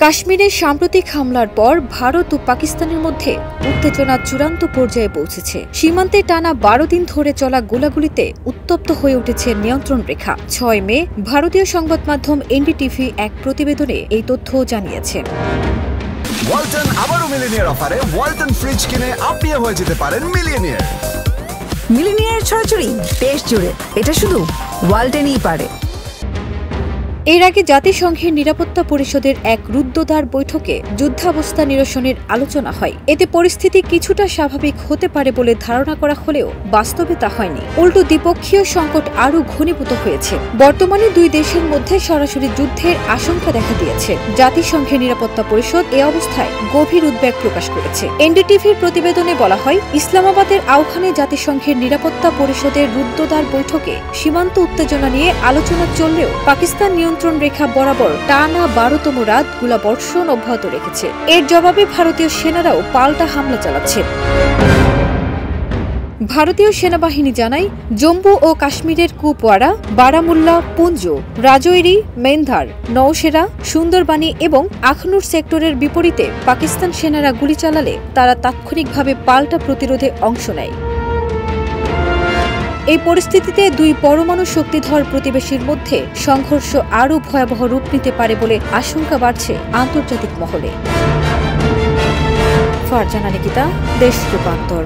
কাশ্মীরে সাম্প্রতিক হামলার পর ভারত ও পাকিস্তানের মধ্যে উত্তেজনা চূড়ান্ত পর্যায়ে পৌঁছেছে। সীমান্তে টানা ১২ দিন ধরে চলা গোলাগুলিতে উত্তপ্ত হয়ে উঠেছে নিয়ন্ত্রণ রেখা। ৬ মে ভারতীয় সংবাদ মাধ্যম এনডিটিভি এক প্রতিবেদনে এই তথ্য জানিয়েছে। ওয়ালটন আবারও মিলিনিয়ার অফারে ওয়ালটন ফ্রিজ কিনে আপনিও হয়ে যেতে পারেন মিলিয়নিয়ার। মিলিনিয়ার ছড়াছড়ি দেশ জুড়ে, এটা শুধু ওয়ালটনই পারে। এর আগে জাতিসংঘের নিরাপত্তা পরিষদের এক রুদ্ধদ্বার বৈঠকে যুদ্ধাবস্থা নিরসনের আলোচনা হয়। এতে পরিস্থিতি কিছুটা স্বাভাবিক হতে পারে বলে ধারণা করা হলেও বাস্তবে তা হয়নি। উল্টো দ্বিপক্ষীয় সংকট আরও ঘনীভূত হয়েছে। বর্তমানে দুই দেশের মধ্যে সরাসরি যুদ্ধের আশঙ্কা দেখা দিয়েছে। জাতিসংঘের নিরাপত্তা পরিষদ এ অবস্থায় গভীর উদ্বেগ প্রকাশ করেছে। এনডিটিভির প্রতিবেদনে বলা হয়, ইসলামাবাদের আহ্বানে জাতিসংঘের নিরাপত্তা পরিষদের রুদ্ধদ্বার বৈঠকে সীমান্ত উত্তেজনা নিয়ে আলোচনা চললেও পাকিস্তান নিয়ন্ত্রণ রেখা বরাবর টানা ১২তম রাত গোলাবর্ষণ অব্যাহত রেখেছে। এর জবাবে ভারতীয় সেনারাও পাল্টা হামলা চালাচ্ছে। ভারতীয় সেনাবাহিনী জানায়, জম্মু ও কাশ্মীরের কুপওয়ারা, বারামুল্লা, পুঞ্জ, রাজৌরি, মেন্ধার, নওশেরা, সুন্দরবানি এবং আখনুর সেক্টরের বিপরীতে পাকিস্তান সেনারা গুলি চালালে তারা তাৎক্ষণিকভাবে পাল্টা প্রতিরোধে অংশ নেয়। এই পরিস্থিতিতে দুই পরমাণু শক্তিধর প্রতিবেশীর মধ্যে সংঘর্ষ আরও ভয়াবহ রূপ নিতে পারে বলে আশঙ্কা বাড়ছে আন্তর্জাতিক মহলে। ফারজানা নিকিতা, দেশ রূপান্তর।